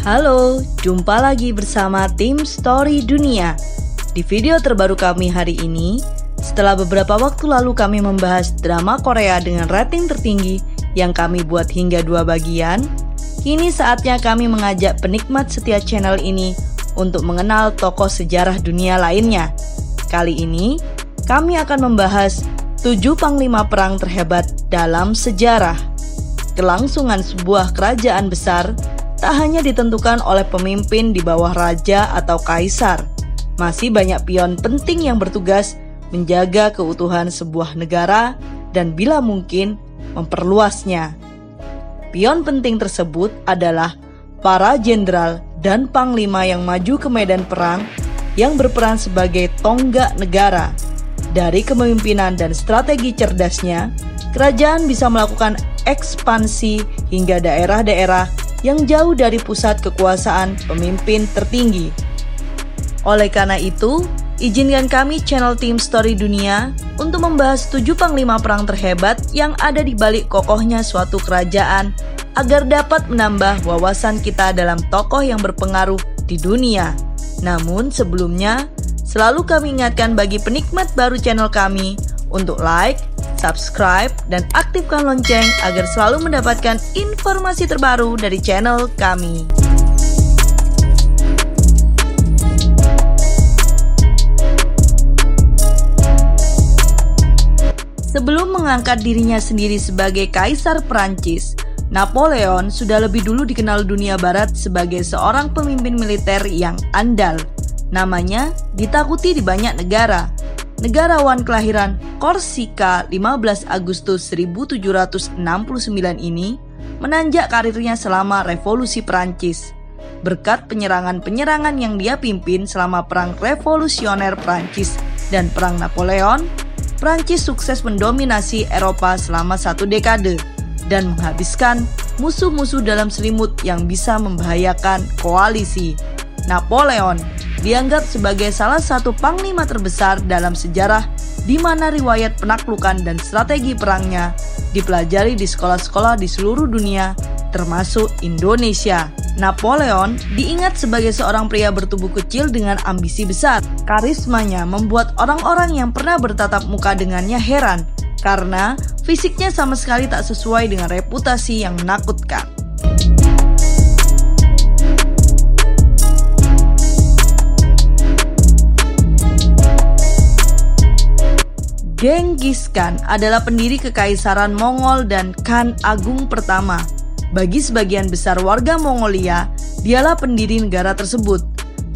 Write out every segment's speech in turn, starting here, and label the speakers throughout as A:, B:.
A: Halo, jumpa lagi bersama tim Story Dunia. Di video terbaru kami hari ini, setelah beberapa waktu lalu kami membahas drama Korea dengan rating tertinggi yang kami buat hingga 2 bagian, kini saatnya kami mengajak penikmat setia channel ini untuk mengenal tokoh sejarah dunia lainnya. Kali ini, kami akan membahas 7 panglima perang terhebat dalam sejarah. Kelangsungan sebuah kerajaan besar tak hanya ditentukan oleh pemimpin di bawah raja atau kaisar. Masih banyak pion penting yang bertugas menjaga keutuhan sebuah negara dan bila mungkin memperluasnya. Pion penting tersebut adalah para jenderal dan panglima yang maju ke medan perang yang berperan sebagai tonggak negara. Dari kepemimpinan dan strategi cerdasnya, kerajaan bisa melakukan ekspansi hingga daerah-daerah yang jauh dari pusat kekuasaan pemimpin tertinggi. Oleh karena itu, izinkan kami channel tim Story Dunia untuk membahas 7 panglima perang terhebat yang ada di balik kokohnya suatu kerajaan agar dapat menambah wawasan kita dalam tokoh yang berpengaruh di dunia. Namun sebelumnya, selalu kami ingatkan bagi penikmat baru channel kami untuk like, subscribe, dan aktifkan lonceng agar selalu mendapatkan informasi terbaru dari channel kami. Sebelum mengangkat dirinya sendiri sebagai Kaisar Prancis, Napoleon sudah lebih dulu dikenal dunia barat sebagai seorang pemimpin militer yang andal. Namanya ditakuti di banyak negara. Negarawan kelahiran Korsika 15 Agustus 1769 ini menanjak karirnya selama Revolusi Prancis. Berkat penyerangan-penyerangan yang dia pimpin selama Perang Revolusioner Prancis dan Perang Napoleon, Prancis sukses mendominasi Eropa selama 1 dekade dan menghabiskan musuh-musuh dalam selimut yang bisa membahayakan koalisi. Napoleon dianggap sebagai salah satu panglima terbesar dalam sejarah di mana riwayat penaklukan dan strategi perangnya dipelajari di sekolah-sekolah di seluruh dunia termasuk Indonesia. Napoleon diingat sebagai seorang pria bertubuh kecil dengan ambisi besar. Karismanya membuat orang-orang yang pernah bertatap muka dengannya heran karena fisiknya sama sekali tak sesuai dengan reputasi yang menakutkan. Genghis Khan adalah pendiri Kekaisaran Mongol dan Khan Agung pertama. Bagi sebagian besar warga Mongolia, dialah pendiri negara tersebut.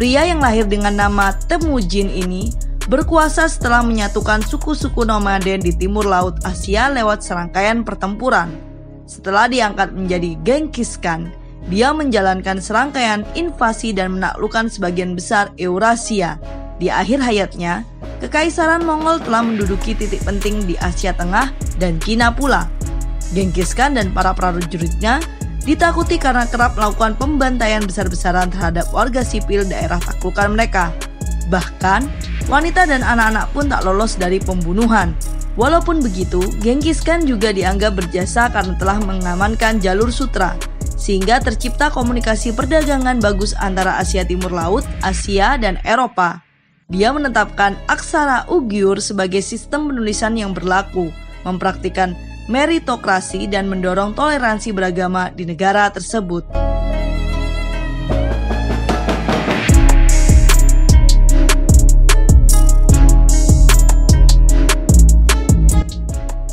A: Pria yang lahir dengan nama Temujin ini berkuasa setelah menyatukan suku-suku nomaden di timur laut Asia lewat serangkaian pertempuran. Setelah diangkat menjadi Genghis Khan, dia menjalankan serangkaian invasi dan menaklukkan sebagian besar Eurasia. Di akhir hayatnya, Kekaisaran Mongol telah menduduki titik penting di Asia Tengah dan Cina pula. Genghis Khan dan para prajuritnya ditakuti karena kerap melakukan pembantaian besar-besaran terhadap warga sipil daerah taklukan mereka. Bahkan, wanita dan anak-anak pun tak lolos dari pembunuhan. Walaupun begitu, Genghis Khan juga dianggap berjasa karena telah mengamankan jalur sutra, sehingga tercipta komunikasi perdagangan bagus antara Asia Timur Laut, Asia, dan Eropa. Dia menetapkan aksara Uighur sebagai sistem penulisan yang berlaku, mempraktikkan meritokrasi dan mendorong toleransi beragama di negara tersebut.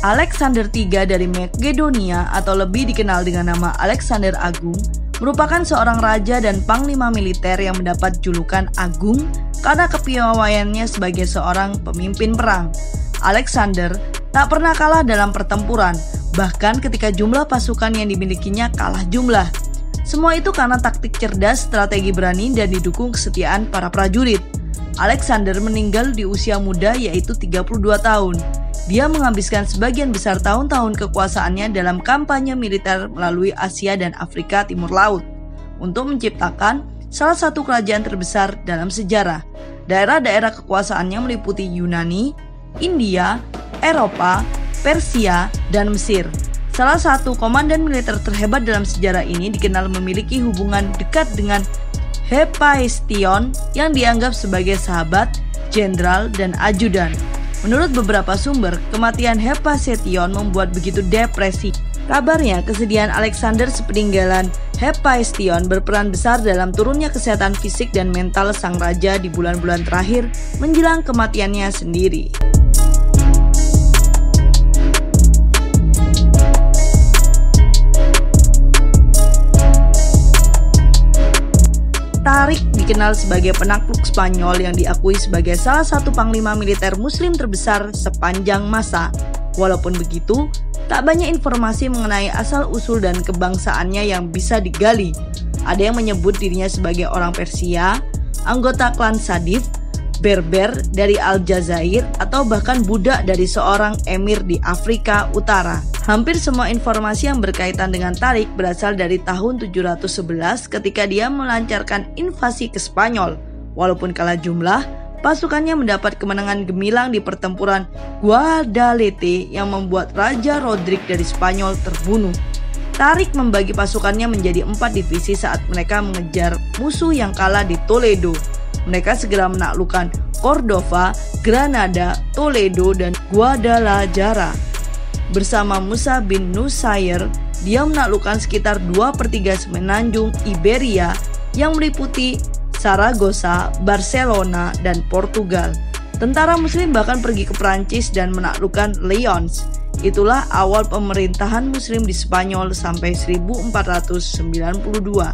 A: Alexander III dari Makedonia atau lebih dikenal dengan nama Alexander Agung merupakan seorang raja dan panglima militer yang mendapat julukan Agung karena kepiawaiannya sebagai seorang pemimpin perang. Alexander tak pernah kalah dalam pertempuran, bahkan ketika jumlah pasukan yang dimilikinya kalah jumlah. Semua itu karena taktik cerdas, strategi berani, dan didukung kesetiaan para prajurit. Alexander meninggal di usia muda yaitu 32 tahun. Dia menghabiskan sebagian besar tahun-tahun kekuasaannya dalam kampanye militer melalui Asia dan Afrika Timur Laut untuk menciptakan salah satu kerajaan terbesar dalam sejarah. Daerah-daerah kekuasaannya meliputi Yunani, India, Eropa, Persia, dan Mesir. Salah satu komandan militer terhebat dalam sejarah ini dikenal memiliki hubungan dekat dengan Hephaestion yang dianggap sebagai sahabat, jenderal, dan ajudan. Menurut beberapa sumber, kematian Hephaestion membuat begitu depresi. Kabarnya, kesedihan Alexander sepeninggalan Hephaestion berperan besar dalam turunnya kesehatan fisik dan mental sang raja di bulan-bulan terakhir menjelang kematiannya sendiri. Tarik dikenal sebagai penakluk Spanyol yang diakui sebagai salah satu panglima militer muslim terbesar sepanjang masa. Walaupun begitu, tak banyak informasi mengenai asal-usul dan kebangsaannya yang bisa digali. Ada yang menyebut dirinya sebagai orang Persia, anggota klan Sadif, Berber dari Aljazair, atau bahkan budak dari seorang emir di Afrika Utara. Hampir semua informasi yang berkaitan dengan Tarik berasal dari tahun 711 ketika dia melancarkan invasi ke Spanyol. Walaupun kalah jumlah, pasukannya mendapat kemenangan gemilang di pertempuran Guadalete yang membuat Raja Rodrik dari Spanyol terbunuh. Tarik membagi pasukannya menjadi 4 divisi saat mereka mengejar musuh yang kalah di Toledo. Mereka segera menaklukkan Cordova, Granada, Toledo, dan Guadalajara. Bersama Musa bin Nusayr, dia menaklukkan sekitar 2/3 semenanjung Iberia yang meliputi Saragossa, Barcelona, dan Portugal. Tentara Muslim bahkan pergi ke Prancis dan menaklukkan Lyons. Itulah awal pemerintahan Muslim di Spanyol sampai 1492.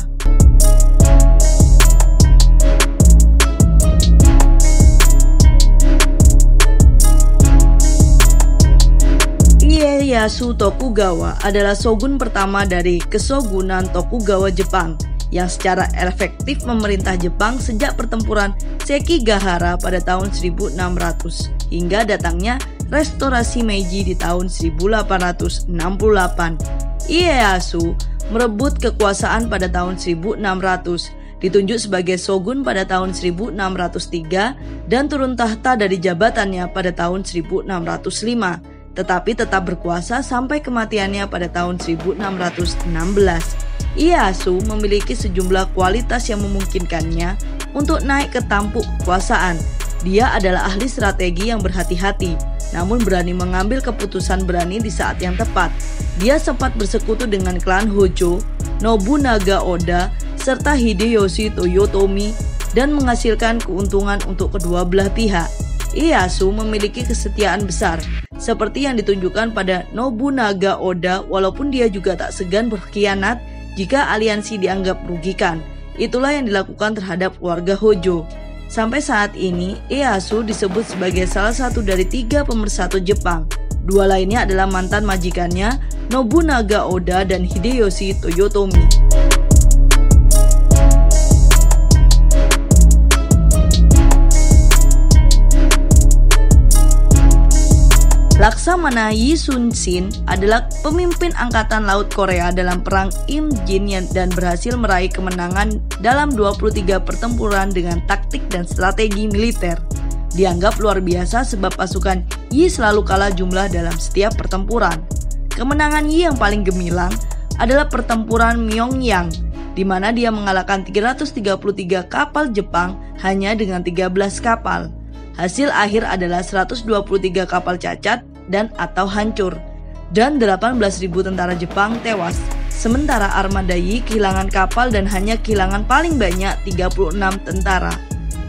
A: Ieyasu Tokugawa adalah shogun pertama dari Kesogunan Tokugawa Jepang yang secara efektif memerintah Jepang sejak pertempuran Sekigahara pada tahun 1600 hingga datangnya restorasi Meiji di tahun 1868. Ieyasu merebut kekuasaan pada tahun 1600, ditunjuk sebagai shogun pada tahun 1603 dan turun tahta dari jabatannya pada tahun 1605. Tetapi tetap berkuasa sampai kematiannya pada tahun 1616. Ieyasu memiliki sejumlah kualitas yang memungkinkannya untuk naik ke tampuk kekuasaan. Dia adalah ahli strategi yang berhati-hati, namun berani mengambil keputusan berani di saat yang tepat. Dia sempat bersekutu dengan klan Hojo, Nobunaga Oda, serta Hideyoshi Toyotomi dan menghasilkan keuntungan untuk kedua belah pihak. Ieyasu memiliki kesetiaan besar, seperti yang ditunjukkan pada Nobunaga Oda, walaupun dia juga tak segan berkhianat jika aliansi dianggap merugikan. Itulah yang dilakukan terhadap keluarga Hojo. Sampai saat ini, Ieyasu disebut sebagai salah satu dari 3 pemersatu Jepang. 2 lainnya adalah mantan majikannya, Nobunaga Oda dan Hideyoshi Toyotomi. Laksamana Yi Sun-shin adalah pemimpin angkatan laut Korea dalam perang Im Jin dan berhasil meraih kemenangan dalam 23 pertempuran dengan taktik dan strategi militer. Dianggap luar biasa sebab pasukan Yi selalu kalah jumlah dalam setiap pertempuran. Kemenangan Yi yang paling gemilang adalah pertempuran Myeongyang, di mana dia mengalahkan 333 kapal Jepang hanya dengan 13 kapal. Hasil akhir adalah 123 kapal cacat dan atau hancur, dan 18.000 tentara Jepang tewas. Sementara armada Yi kehilangan kapal dan hanya kehilangan paling banyak 36 tentara.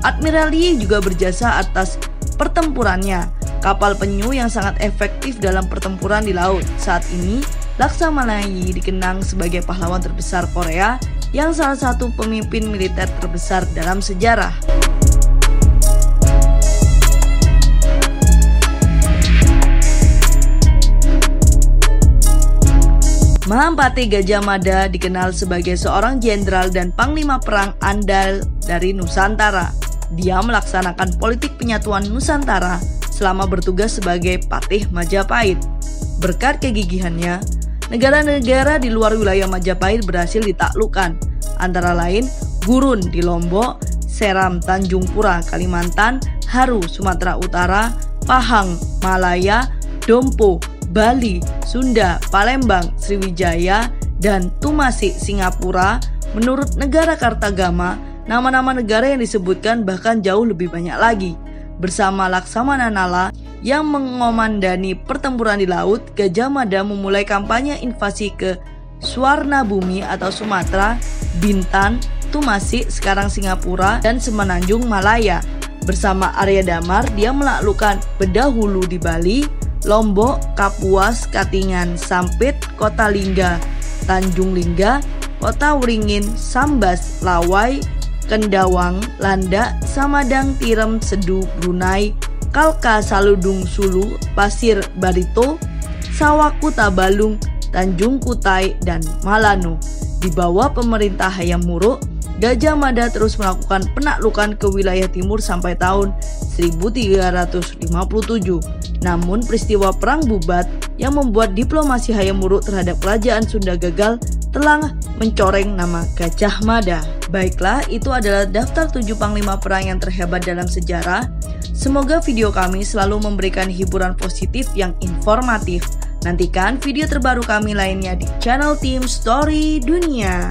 A: Admiral Yi juga berjasa atas pertempurannya, kapal penyu yang sangat efektif dalam pertempuran di laut. Saat ini, Laksamana Yi dikenang sebagai pahlawan terbesar Korea yang salah satu pemimpin militer terbesar dalam sejarah. Mahampati Gajah Mada dikenal sebagai seorang jenderal dan panglima perang andal dari Nusantara. Dia melaksanakan politik penyatuan Nusantara selama bertugas sebagai Patih Majapahit. Berkat kegigihannya, negara-negara di luar wilayah Majapahit berhasil ditaklukkan, antara lain Gurun di Lombok, Seram Tanjung Pura Kalimantan, Haru Sumatera Utara, Pahang Malaya, Dompo Bali, Sunda, Palembang, Sriwijaya, dan Tumasik, Singapura. Menurut negara Kartagama, nama-nama negara yang disebutkan bahkan jauh lebih banyak lagi. Bersama Laksamana Nala yang mengomandani pertempuran di laut, Gajah Mada memulai kampanye invasi ke Swarna Bumi atau Sumatera, Bintan, Tumasik, sekarang Singapura, dan Semenanjung Malaya. Bersama Arya Damar, dia menaklukkan Bedah Hulu di Bali, Lombok, Kapuas, Katingan, Sampit, Kota Lingga, Tanjung Lingga, Kota Wringin, Sambas, Lawai, Kendawang, Landak, Samadang, Tirem, Sedu, Brunei, Kalka, Saludung, Sulu, Pasir Barito, Sawaku, Tabalung, Tanjung Kutai, dan Malano. Di bawah pemerintah Hayam Wuruk, Gajah Mada terus melakukan penaklukan ke wilayah timur sampai tahun 1357. Namun peristiwa Perang Bubat yang membuat diplomasi Hayam Wuruk terhadap kerajaan Sunda gagal telah mencoreng nama Gajah Mada. Baiklah, itu adalah daftar 7 panglima perang yang terhebat dalam sejarah. Semoga video kami selalu memberikan hiburan positif yang informatif. Nantikan video terbaru kami lainnya di channel Tim Story Dunia.